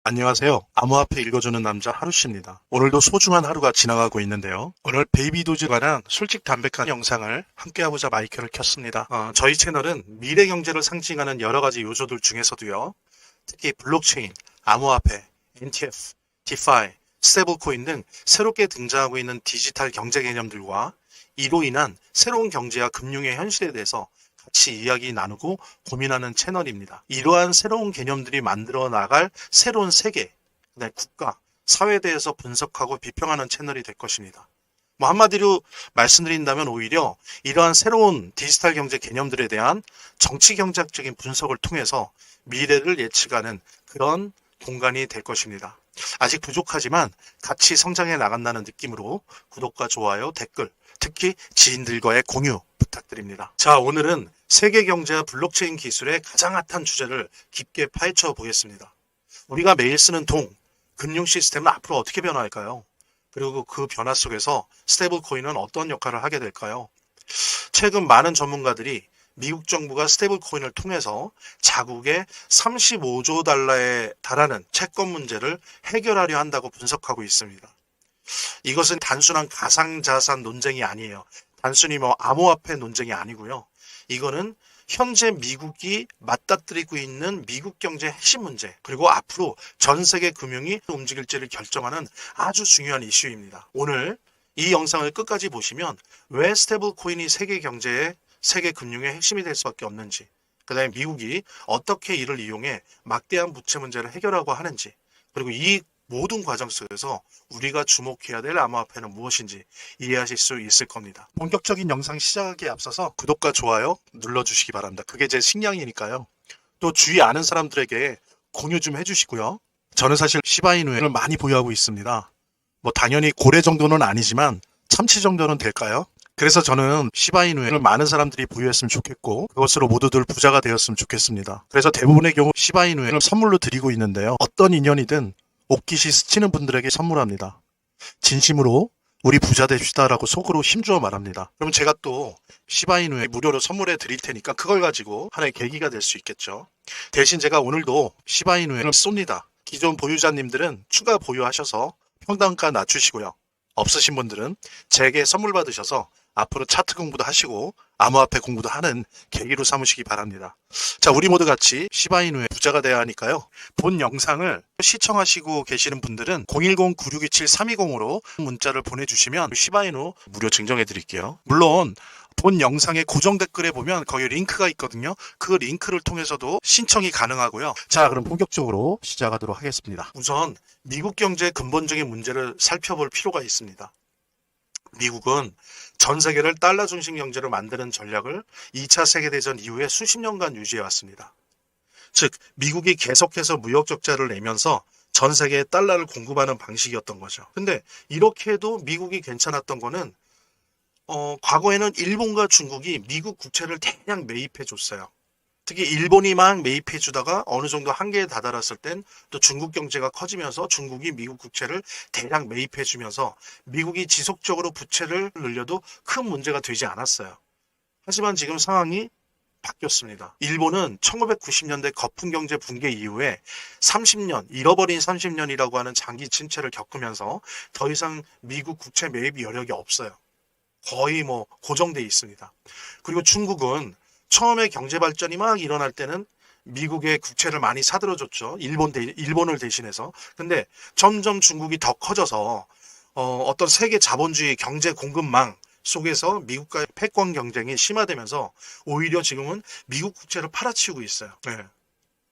안녕하세요. 암호화폐 읽어주는 남자 하루씨입니다. 오늘도 소중한 하루가 지나가고 있는데요. 오늘 베이비도즈에 관한 솔직 담백한 영상을 함께하고자 마이크를 켰습니다. 저희 채널은 미래 경제를 상징하는 여러 가지 요소들 중에서도요. 특히 블록체인, 암호화폐, NTF, 디파이, 스테이블코인 등 새롭게 등장하고 있는 디지털 경제 개념들과 이로 인한 새로운 경제와 금융의 현실에 대해서 같이 이야기 나누고 고민하는 채널입니다. 이러한 새로운 개념들이 만들어 나갈 새로운 세계, 국가, 사회에 대해서 분석하고 비평하는 채널이 될 것입니다. 한마디로 말씀드린다면 오히려 이러한 새로운 디지털 경제 개념들에 대한 정치 경제학적인 분석을 통해서 미래를 예측하는 그런 공간이 될 것입니다. 아직 부족하지만 같이 성장해 나간다는 느낌으로 구독과 좋아요, 댓글, 특히 지인들과의 공유 부탁드립니다. 자, 오늘은 세계 경제와 블록체인 기술의 가장 핫한 주제를 깊게 파헤쳐 보겠습니다. 우리가 매일 쓰는 금융 시스템은 앞으로 어떻게 변화할까요? 그리고 그 변화 속에서 스테이블 코인은 어떤 역할을 하게 될까요? 최근 많은 전문가들이 미국 정부가 스테이블 코인을 통해서 자국의 35조 달러에 달하는 채권 문제를 해결하려 한다고 분석하고 있습니다. 이것은 단순한 가상자산 논쟁이 아니에요. 단순히 암호화폐 논쟁이 아니고요. 이거는 현재 미국이 맞닥뜨리고 있는 미국 경제 핵심 문제, 그리고 앞으로 전 세계 금융이 움직일지를 결정하는 아주 중요한 이슈입니다. 오늘 이 영상을 끝까지 보시면 왜 스테이블 코인이 세계 경제의 세계 금융의 핵심이 될 수밖에 없는지, 그 다음에 미국이 어떻게 이를 이용해 막대한 부채 문제를 해결하고 하는지, 그리고 이 모든 과정 속에서 우리가 주목해야 될 암호화폐는 무엇인지 이해하실 수 있을 겁니다. 본격적인 영상 시작하기에 앞서서 구독과 좋아요 눌러주시기 바랍니다. 그게 제 식량이니까요. 또 주위 아는 사람들에게 공유 좀 해주시고요. 저는 사실 시바이누를 많이 보유하고 있습니다. 당연히 고래 정도는 아니지만 참치 정도는 될까요? 그래서 저는 시바이누를 많은 사람들이 보유했으면 좋겠고 그것으로 모두들 부자가 되었으면 좋겠습니다. 그래서 대부분의 경우 시바이누를 선물로 드리고 있는데요. 어떤 인연이든 옷깃이 스치는 분들에게 선물합니다. 진심으로 우리 부자 됩시다라고 속으로 힘주어 말합니다. 그럼 제가 또 시바이누에 무료로 선물해 드릴 테니까 그걸 가지고 하나의 계기가 될 수 있겠죠. 대신 제가 오늘도 시바이누를 쏩니다. 기존 보유자님들은 추가 보유하셔서 평단가 낮추시고요. 없으신 분들은 제게 선물 받으셔서 앞으로 차트 공부도 하시고 암호화폐 공부도 하는 계기로 삼으시기 바랍니다. 자, 우리 모두 같이 시바이누의 부자가 돼야 하니까요. 본 영상을 시청하시고 계시는 분들은 010-9627-320으로 문자를 보내주시면 시바이누 무료 증정해 드릴게요. 물론 본 영상의 고정 댓글에 보면 거기 링크가 있거든요. 그 링크를 통해서도 신청이 가능하고요. 자, 그럼 본격적으로 시작하도록 하겠습니다. 우선 미국 경제의 근본적인 문제를 살펴볼 필요가 있습니다. 미국은 전 세계를 달러 중심 경제로 만드는 전략을 2차 세계대전 이후에 수십 년간 유지해왔습니다. 즉, 미국이 계속해서 무역 적자를 내면서 전 세계에 달러를 공급하는 방식이었던 거죠. 근데 이렇게 해도 미국이 괜찮았던 거는 과거에는 일본과 중국이 미국 국채를 대량 매입해 줬어요. 특히 일본이 막 매입해 주다가 어느 정도 한계에 다다랐을 땐 또 중국 경제가 커지면서 중국이 미국 국채를 대량 매입해 주면서 미국이 지속적으로 부채를 늘려도 큰 문제가 되지 않았어요. 하지만 지금 상황이 바뀌었습니다. 일본은 1990년대 거품 경제 붕괴 이후에 30년, 잃어버린 30년이라고 하는 장기 침체를 겪으면서 더 이상 미국 국채 매입 여력이 없어요. 거의 고정돼 있습니다. 그리고 중국은 처음에 경제 발전이 막 일어날 때는 미국의 국채를 많이 사들어줬죠. 일본을 대신해서. 근데 점점 중국이 더 커져서 어떤 세계 자본주의 경제 공급망 속에서 미국과의 패권 경쟁이 심화되면서 오히려 지금은 미국 국채를 팔아치우고 있어요. 네.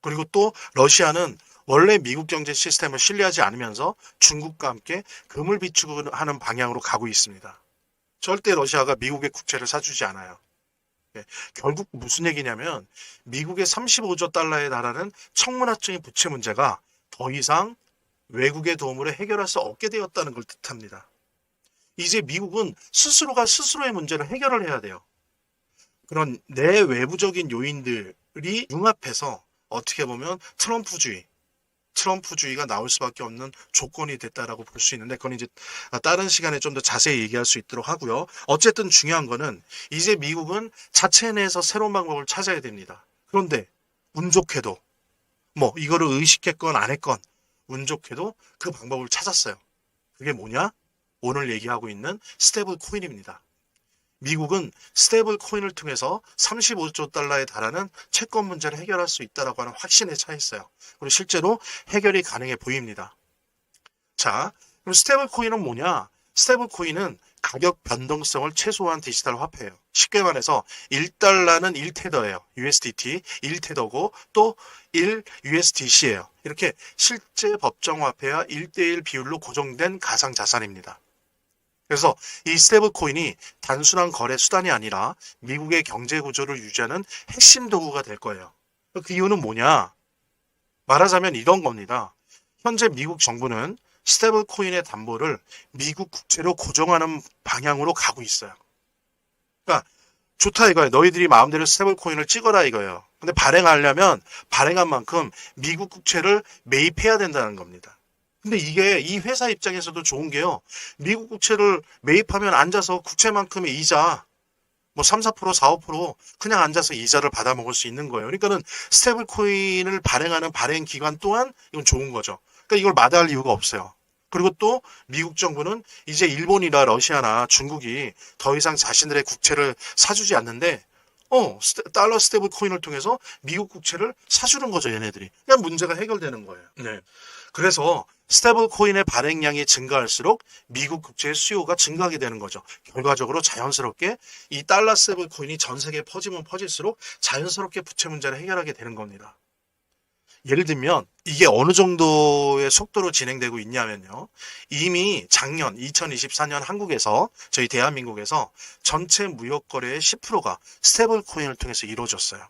그리고 또 러시아는 원래 미국 경제 시스템을 신뢰하지 않으면서 중국과 함께 금을 비축하는 방향으로 가고 있습니다. 절대 러시아가 미국의 국채를 사주지 않아요. 결국 무슨 얘기냐면 미국의 35조 달러에 달하는 천문학적인 부채 문제가 더 이상 외국의 도움으로 해결할 수 없게 되었다는 걸 뜻합니다. 이제 미국은 스스로가 스스로의 문제를 해결을 해야 돼요. 그런 내외부적인 요인들이 융합해서 어떻게 보면 트럼프주의가 나올 수밖에 없는 조건이 됐다라고 볼 수 있는데 그건 이제 다른 시간에 좀 더 자세히 얘기할 수 있도록 하고요. 어쨌든 중요한 거는 이제 미국은 자체 내에서 새로운 방법을 찾아야 됩니다. 그런데 운 좋게도 이거를 의식했건 안 했건 운 좋게도 그 방법을 찾았어요. 그게 뭐냐? 오늘 얘기하고 있는 스테이블 코인입니다. 미국은 스테이블 코인을 통해서 35조 달러에 달하는 채권 문제를 해결할 수 있다고 하는 확신에 차 있어요. 그리고 실제로 해결이 가능해 보입니다. 자, 그럼 스테이블 코인은 뭐냐? 스테이블 코인은 가격 변동성을 최소화한 디지털 화폐예요. 쉽게 말해서 1달러는 1테더예요. USDT 1테더고 또 1 USDC예요. 이렇게 실제 법정 화폐와 1대1 비율로 고정된 가상 자산입니다. 그래서 이 스테이블 코인이 단순한 거래 수단이 아니라 미국의 경제 구조를 유지하는 핵심 도구가 될 거예요. 그 이유는 뭐냐? 말하자면 이런 겁니다. 현재 미국 정부는 스테이블 코인의 담보를 미국 국채로 고정하는 방향으로 가고 있어요. 그러니까 좋다 이거예요. 너희들이 마음대로 스테이블 코인을 찍어라 이거예요. 근데 발행하려면 발행한 만큼 미국 국채를 매입해야 된다는 겁니다. 근데 이게 이 회사 입장에서도 좋은 게요. 미국 국채를 매입하면 앉아서 국채만큼의 이자 뭐 3, 4%, 4, 5% 그냥 앉아서 이자를 받아 먹을 수 있는 거예요. 그러니까는 스테이블 코인을 발행하는 발행 기간 또한 이건 좋은 거죠. 그러니까 이걸 마다할 이유가 없어요. 그리고 또 미국 정부는 이제 일본이나 러시아나 중국이 더 이상 자신들의 국채를 사주지 않는데 달러 스테이블 코인을 통해서 미국 국채를 사주는 거죠, 얘네들이. 그냥 문제가 해결되는 거예요. 네. 그래서 스테이블 코인의 발행량이 증가할수록 미국 국채의 수요가 증가하게 되는 거죠. 결과적으로 자연스럽게 이 달러 스테이블 코인이 전 세계에 퍼지면 퍼질수록 자연스럽게 부채 문제를 해결하게 되는 겁니다. 예를 들면 이게 어느 정도의 속도로 진행되고 있냐면요. 이미 작년 2024년 한국에서 저희 대한민국에서 전체 무역 거래의 10%가 스테이블 코인을 통해서 이루어졌어요.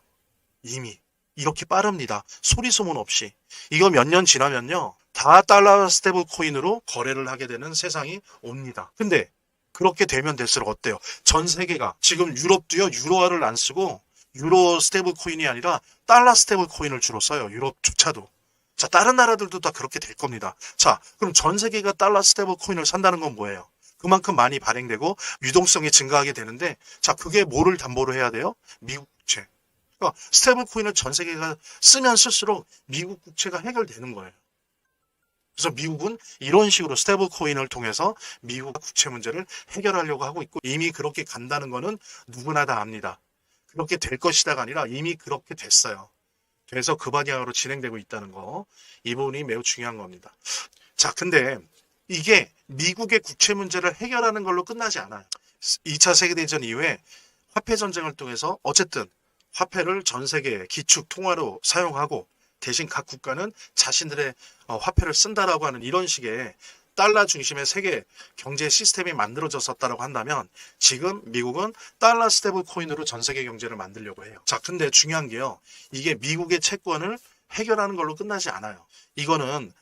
이미 이렇게 빠릅니다. 소리 소문 없이. 이거 몇 년 지나면요. 다 달러 스테이블 코인으로 거래를 하게 되는 세상이 옵니다. 근데 그렇게 되면 될수록 어때요? 전 세계가 지금 유럽도요. 유로화를 안 쓰고 유로 스테이블 코인이 아니라 달러 스테이블 코인을 주로 써요. 유럽조차도. 자, 다른 나라들도 다 그렇게 될 겁니다. 자, 그럼 전 세계가 달러 스테이블 코인을 산다는 건 뭐예요? 그만큼 많이 발행되고 유동성이 증가하게 되는데, 자, 그게 뭐를 담보로 해야 돼요? 미국 국채. 그러니까 스테이블 코인을 전 세계가 쓰면 쓸수록 미국 국채가 해결되는 거예요. 그래서 미국은 이런 식으로 스테이블 코인을 통해서 미국 국채 문제를 해결하려고 하고 있고, 이미 그렇게 간다는 거는 누구나 다 압니다. 그렇게 될 것이다가 아니라 이미 그렇게 됐어요. 그래서 그 방향으로 진행되고 있다는 거. 이 부분이 매우 중요한 겁니다. 자, 근데 이게 미국의 국채 문제를 해결하는 걸로 끝나지 않아요. 2차 세계대전 이후에 화폐 전쟁을 통해서 어쨌든 화폐를 전 세계 기축 통화로 사용하고 대신 각 국가는 자신들의 화폐를 쓴다라고 하는 이런 식의 달러 중심의 세계 경제 시스템이 만들어졌었다고 한다면 지금 미국은 달러 스테이블 코인으로 전 세계 경제를 만들려고 해요. 자, 근데 중요한 게요. 이게 미국의 채권을 해결하는 걸로 끝나지 않아요. 이거는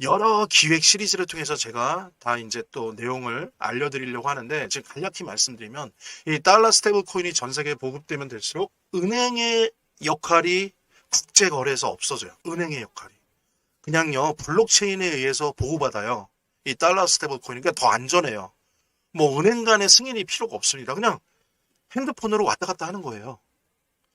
여러 기획 시리즈를 통해서 제가 다 이제 또 내용을 알려드리려고 하는데 지금 간략히 말씀드리면 이 달러 스테이블 코인이 전 세계에 보급되면 될수록 은행의 역할이 국제 거래에서 없어져요. 은행의 역할이. 그냥요 블록체인에 의해서 보호받아요. 이 달러 스테이블 코인이니까 더 안전해요. 뭐 은행 간의 승인이 필요가 없습니다. 그냥 핸드폰으로 왔다 갔다 하는 거예요.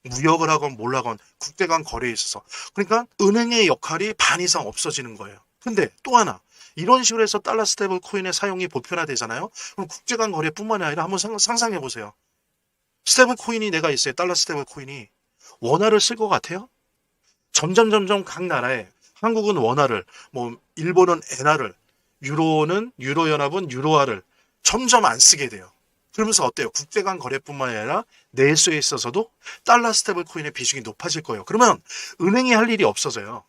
무역을 하건 뭘 하건 국제 간 거래에 있어서. 그러니까 은행의 역할이 반 이상 없어지는 거예요. 근데 또 하나 이런 식으로 해서 달러 스테이블 코인의 사용이 보편화되잖아요. 그럼 국제 간 거래뿐만이 아니라 한번 상상해 보세요. 스테이블 코인이 내가 있어요. 달러 스테이블 코인이 원화를 쓸 것 같아요? 점점 각 나라에 한국은 원화를, 뭐 일본은 엔화를, 유로는 유로연합은 유로화를 점점 안 쓰게 돼요. 그러면서 어때요? 국제 간 거래뿐만 아니라 내수에 있어서도 달러 스테이블 코인의 비중이 높아질 거예요. 그러면 은행이 할 일이 없어져요.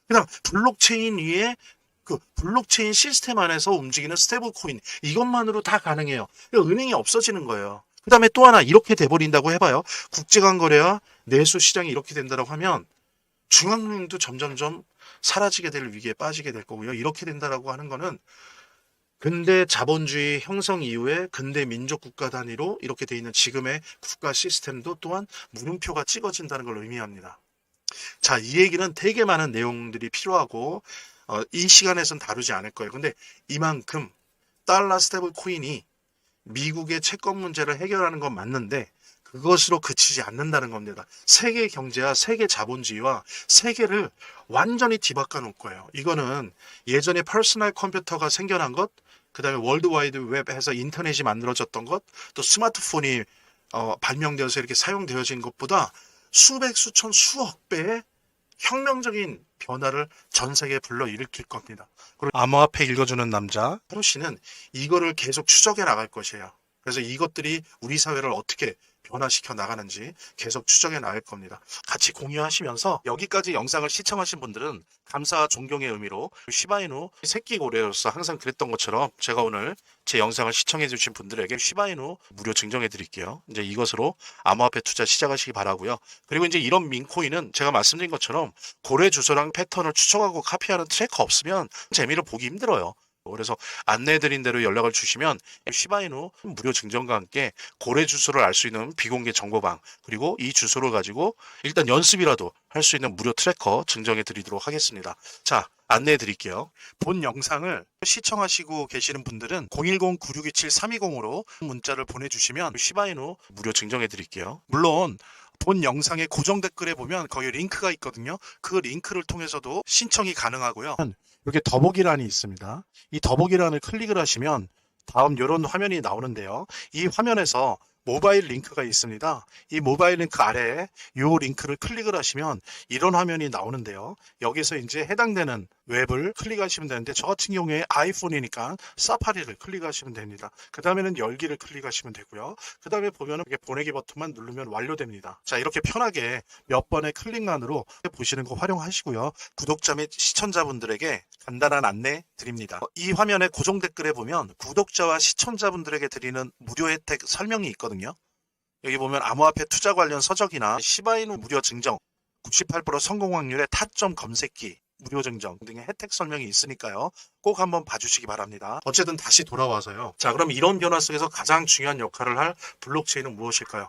그냥 블록체인 위에 그 블록체인 시스템 안에서 움직이는 스테이블 코인 이것만으로 다 가능해요. 은행이 없어지는 거예요. 그 다음에 또 하나 이렇게 돼버린다고 해봐요. 국제 간 거래와 내수 시장이 이렇게 된다고 하면 중앙은행도 점점점 사라지게 될 위기에 빠지게 될 거고요. 이렇게 된다라고 하는 거는 근대 자본주의 형성 이후에 근대 민족 국가 단위로 이렇게 돼 있는 지금의 국가 시스템도 또한 물음표가 찍어진다는 걸 의미합니다. 자, 이 얘기는 되게 많은 내용들이 필요하고 이 시간에선 다루지 않을 거예요. 근데 이만큼 달러 스테이블 코인이 미국의 채권 문제를 해결하는 건 맞는데 그것으로 그치지 않는다는 겁니다. 세계 경제와 세계 자본주의와 세계를 완전히 뒤바꿔 놓을 거예요. 이거는 예전에 퍼스널 컴퓨터가 생겨난 것, 그 다음에 월드와이드 웹 해서 인터넷이 만들어졌던 것, 또 스마트폰이 발명되어서 이렇게 사용되어진 것보다 수백, 수천, 수억 배의 혁명적인 변화를 전 세계에 불러일으킬 겁니다. 그리고 암호화폐 읽어주는 남자 하루 씨는 이거를 계속 추적해 나갈 것이에요. 그래서 이것들이 우리 사회를 어떻게 변화시켜 나가는지 계속 추적해 나갈 겁니다. 같이 공유하시면서 여기까지 영상을 시청하신 분들은 감사와 존경의 의미로 시바이누 새끼 고래로서 항상 그랬던 것처럼 제가 오늘 제 영상을 시청해 주신 분들에게 시바이누 무료 증정해 드릴게요. 이제 이것으로 암호화폐 투자 시작하시기 바라고요. 그리고 이제 이런 민코인은 제가 말씀드린 것처럼 고래 주소랑 패턴을 추적하고 카피하는 트래커 없으면 재미를 보기 힘들어요. 그래서 안내해드린 대로 연락을 주시면 시바이누 무료 증정과 함께 고래 주소를 알 수 있는 비공개 정보방, 그리고 이 주소를 가지고 일단 연습이라도 할 수 있는 무료 트래커 증정해 드리도록 하겠습니다. 자, 안내해 드릴게요. 본 영상을 시청하시고 계시는 분들은 010-9627-320으로 문자를 보내주시면 시바이누 무료 증정해 드릴게요. 물론 본 영상의 고정 댓글에 보면 거기 링크가 있거든요. 그 링크를 통해서도 신청이 가능하고요. 이렇게 더보기란이 있습니다. 이 더보기란을 클릭을 하시면 다음 이런 화면이 나오는데요. 이 화면에서 모바일 링크가 있습니다. 이 모바일 링크 아래에 이 링크를 클릭을 하시면 이런 화면이 나오는데요. 여기서 이제 해당되는 웹을 클릭하시면 되는데 저 같은 경우에 아이폰이니까 사파리를 클릭하시면 됩니다. 그 다음에는 열기를 클릭하시면 되고요. 그 다음에 보면은 이렇게 보내기 버튼만 누르면 완료됩니다. 자, 이렇게 편하게 몇 번의 클릭만으로 보시는 거 활용하시고요. 구독자 및 시청자분들에게 간단한 안내 드립니다. 이 화면의 고정 댓글에 보면 구독자와 시청자분들에게 드리는 무료 혜택 설명이 있거든요. 여기 보면 암호화폐 투자 관련 서적이나 시바이누 무료 증정, 98% 성공 확률의 타점 검색기, 무료 증정 등의 혜택 설명이 있으니까요. 꼭 한번 봐주시기 바랍니다. 어쨌든 다시 돌아와서요. 자, 그럼 이런 변화 속에서 가장 중요한 역할을 할 블록체인은 무엇일까요?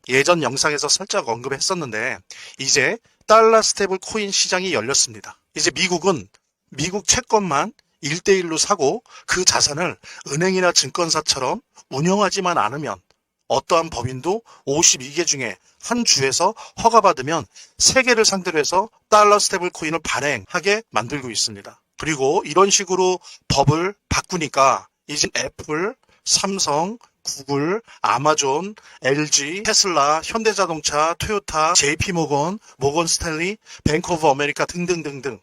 예전 영상에서 살짝 언급했었는데 이제 달러 스테이블 코인 시장이 열렸습니다. 이제 미국은 미국 채권만 1대1로 사고 그 자산을 은행이나 증권사처럼 운영하지만 않으면 어떠한 법인도 52개 중에 한 주에서 허가받으면 세계를 상대로 해서 달러 스테이블 코인을 발행하게 만들고 있습니다. 그리고 이런 식으로 법을 바꾸니까 이제 애플, 삼성, 구글, 아마존, LG, 테슬라, 현대자동차, 토요타, JP모건, 모건스탠리, 뱅크 오브 아메리카 등등등등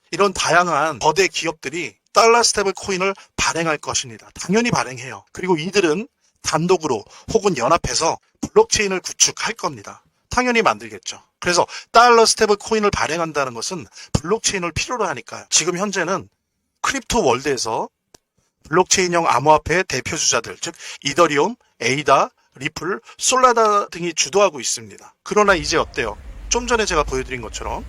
이런 다양한 거대 기업들이 달러 스테이블 코인을 발행할 것입니다. 당연히 발행해요. 그리고 이들은 단독으로 혹은 연합해서 블록체인을 구축할 겁니다. 당연히 만들겠죠. 그래서 달러 스테이블 코인을 발행한다는 것은 블록체인을 필요로 하니까요. 지금 현재는 크립토 월드에서 블록체인형 암호화폐의 대표 주자들, 즉 이더리움, 에이다, 리플, 솔라나 등이 주도하고 있습니다. 그러나 이제 어때요? 좀 전에 제가 보여드린 것처럼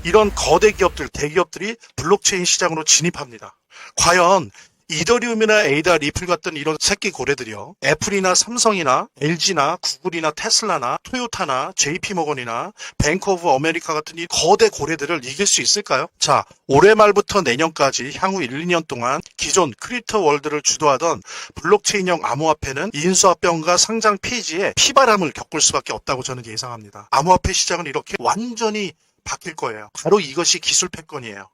이런 거대 기업들, 대기업들이 블록체인 시장으로 진입합니다. 과연 이더리움이나 에이다, 리플 같은 이런 새끼 고래들이요. 애플이나 삼성이나 LG나 구글이나 테슬라나 토요타나 JP모건이나 뱅크 오브 아메리카 같은 이 거대 고래들을 이길 수 있을까요? 자, 올해 말부터 내년까지 향후 1, 2년 동안 기존 크립토 월드를 주도하던 블록체인형 암호화폐는 인수합병과 상장 폐지에 피바람을 겪을 수밖에 없다고 저는 예상합니다. 암호화폐 시장은 이렇게 완전히 바뀔 거예요. 바로 이것이 기술 패권이에요.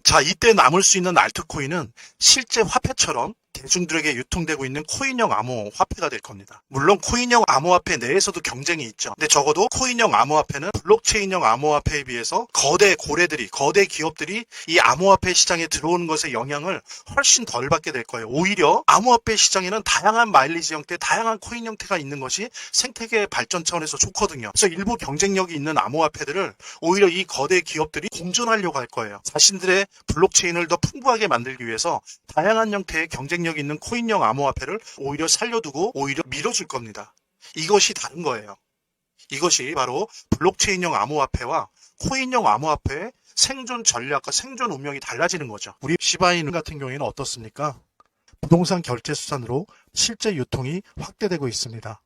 자, 이때 남을 수 있는 알트코인은 실제 화폐처럼 대중들에게 유통되고 있는 코인형 암호 화폐가 될 겁니다. 물론 코인형 암호화폐 내에서도 경쟁이 있죠. 근데 적어도 코인형 암호화폐는 블록체인형 암호화폐에 비해서 거대 고래들이, 거대 기업들이 이 암호화폐 시장에 들어오는 것의 영향을 훨씬 덜 받게 될 거예요. 오히려 암호화폐 시장에는 다양한 마일리지 형태, 다양한 코인 형태가 있는 것이 생태계 발전 차원에서 좋거든요. 그래서 일부 경쟁력이 있는 암호화폐들을 오히려 이 거대 기업들이 공존하려고 할 거예요. 자신들의 블록체인을 더 풍부하게 만들기 위해서 다양한 형태의 경쟁력 있는 코인형 암호화폐를 오히려 살려두고 오히려 밀어줄 겁니다. 이것이 다른 거예요. 이것이 바로 블록체인형 암호화폐와 코인형 암호화폐의 생존 전략과 생존 운명이 달라지는 거죠. 우리 시바이누 같은 경우에는 어떻습니까? 부동산 결제 수단으로 실제 유통이 확대되고 있습니다.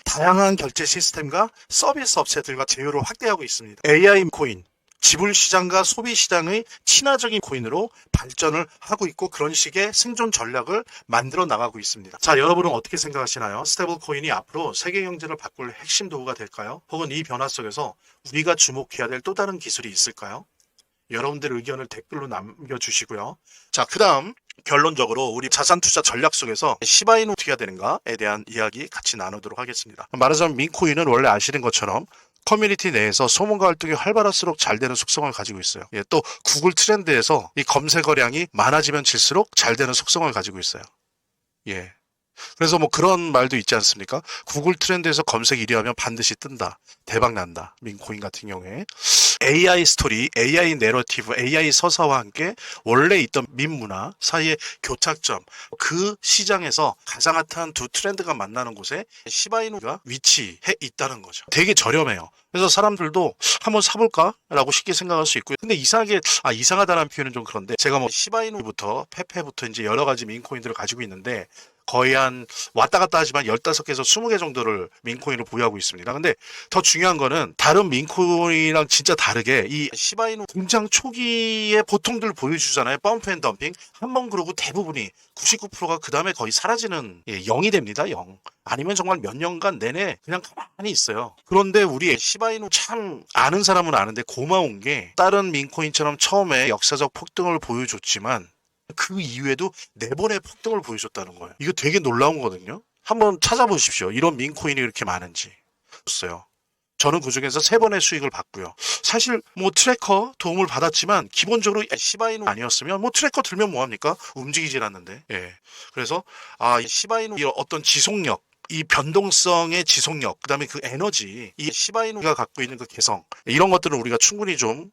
다양한 결제 시스템과 서비스 업체들과 제휴를 확대하고 있습니다. AI 코인, 지불 시장과 소비 시장의 친화적인 코인으로 발전을 하고 있고 그런 식의 생존 전략을 만들어 나가고 있습니다. 자, 여러분은 어떻게 생각하시나요? 스테이블 코인이 앞으로 세계 경제를 바꿀 핵심 도구가 될까요? 혹은 이 변화 속에서 우리가 주목해야 될 또 다른 기술이 있을까요? 여러분들의 의견을 댓글로 남겨주시고요. 자, 그 다음 결론적으로 우리 자산 투자 전략 속에서 시바이누 어떻게 해야 되는가에 대한 이야기 같이 나누도록 하겠습니다. 말하자면 민코인은 원래 아시는 것처럼 커뮤니티 내에서 소문과 활동이 활발할수록 잘 되는 속성을 가지고 있어요. 예, 또 구글 트렌드에서 이 검색어량이 많아지면 질수록 잘 되는 속성을 가지고 있어요. 예. 그래서 뭐 그런 말도 있지 않습니까? 구글 트렌드에서 검색 1위 하면 반드시 뜬다. 대박 난다. 민코인 같은 경우에. AI 스토리, AI 내러티브, AI 서사와 함께 원래 있던 민문화 사이의 교착점, 그 시장에서 가장 핫한 두 트렌드가 만나는 곳에 시바이누가 위치해 있다는 거죠. 되게 저렴해요. 그래서 사람들도 한번 사볼까? 라고 쉽게 생각할 수 있고요. 근데 이상하게, 이상하다는 표현은 좀 그런데 제가 뭐 시바이누부터 페페부터 이제 여러 가지 민코인들을 가지고 있는데 거의 한 왔다 갔다 하지만 15개에서 20개 정도를 민코인을 보유하고 있습니다. 근데 더 중요한 거는 다른 민코인이랑 진짜 다르게 이 시바이누 등장 초기에 보통들 보여주잖아요. 펌프 앤 덤핑. 한번 그러고 대부분이 99%가 그 다음에 거의 사라지는 0이 됩니다. 0. 아니면 정말 몇 년간 내내 그냥 가만히 있어요. 그런데 우리 시바이누 참 아는 사람은 아는데 고마운 게 다른 민코인처럼 처음에 역사적 폭등을 보여줬지만 그 이후에도 4번의 폭등을 보여줬다는 거예요. 이거 되게 놀라운 거거든요. 한번 찾아보십시오. 이런 민코인이 이렇게 많은지. 없어요. 저는 그중에서 3번의 수익을 봤고요. 사실 뭐 트래커 도움을 받았지만 기본적으로 시바이누 아니었으면 뭐 트래커 들면 뭐합니까? 움직이질 않는데. 예. 그래서 이 시바이누 어떤 지속력, 이 변동성의 지속력, 그 다음에 그 에너지, 이 시바이누가 갖고 있는 그 개성, 이런 것들은 우리가 충분히 좀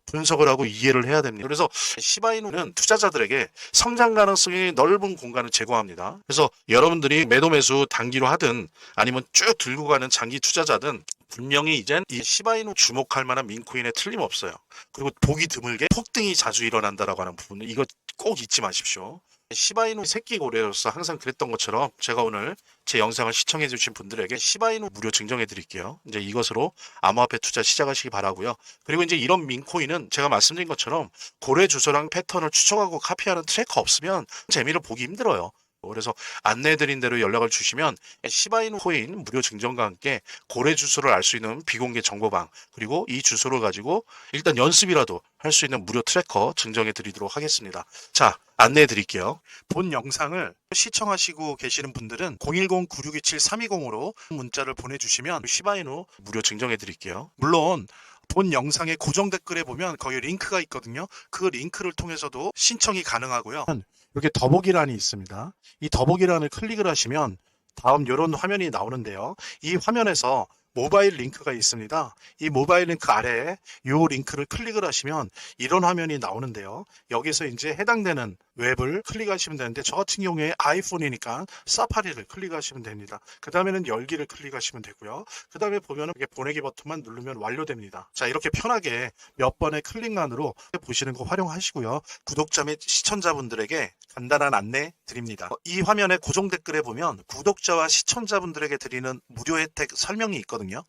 분석을 하고 이해를 해야 됩니다. 그래서 시바이누는 투자자들에게 성장 가능성이 넓은 공간을 제공합니다. 그래서 여러분들이 매도 매수 단기로 하든 아니면 쭉 들고 가는 장기 투자자든 분명히 이젠 이 시바이누 주목할 만한 민코인에 틀림없어요. 그리고 보기 드물게 폭등이 자주 일어난다라고 하는 부분은 이거 꼭 잊지 마십시오. 시바이누 새끼 고래로서 항상 그랬던 것처럼 제가 오늘 제 영상을 시청해 주신 분들에게 시바이누 무료 증정해 드릴게요. 이제 이것으로 암호화폐 투자 시작하시기 바라고요. 그리고 이제 이런 민코인은 제가 말씀드린 것처럼 고래 주소랑 패턴을 추적하고 카피하는 트래커 없으면 재미를 보기 힘들어요. 그래서 안내해드린 대로 연락을 주시면 시바이누 코인 무료 증정과 함께 고래 주소를 알 수 있는 비공개 정보방, 그리고 이 주소를 가지고 일단 연습이라도 할 수 있는 무료 트래커 증정해 드리도록 하겠습니다. 자, 안내해 드릴게요. 본 영상을 시청하시고 계시는 분들은 010-9627-320으로 문자를 보내주시면 시바이누 무료 증정해 드릴게요. 물론 본 영상의 고정 댓글에 보면 거기 링크가 있거든요. 그 링크를 통해서도 신청이 가능하고요. 이렇게 더보기란이 있습니다. 이 더보기란을 클릭을 하시면 다음 이런 화면이 나오는데요. 이 화면에서 모바일 링크가 있습니다. 이 모바일 링크 아래에 이 링크를 클릭을 하시면 이런 화면이 나오는데요. 여기서 이제 해당되는 웹을 클릭하시면 되는데 저 같은 경우에 아이폰이니까 사파리를 클릭하시면 됩니다. 그 다음에는 열기를 클릭하시면 되고요. 그 다음에 보면은 보내기 버튼만 누르면 완료됩니다. 자, 이렇게 편하게 몇 번의 클릭만으로 보시는 거 활용하시고요. 구독자 및 시청자분들에게 간단한 안내 드립니다. 이 화면의 고정 댓글에 보면 구독자와 시청자분들에게 드리는 무료 혜택 설명이 있거든요.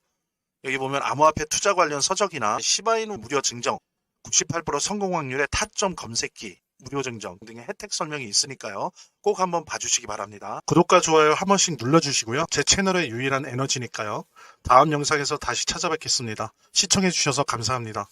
여기 보면 암호화폐 투자 관련 서적이나 시바이누 무료 증정, 98% 성공 확률의 타점 검색기, 무료 증정 등의 혜택 설명이 있으니까요. 꼭 한번 봐주시기 바랍니다. 구독과 좋아요 한 번씩 눌러주시고요. 제 채널의 유일한 에너지니까요. 다음 영상에서 다시 찾아뵙겠습니다. 시청해주셔서 감사합니다.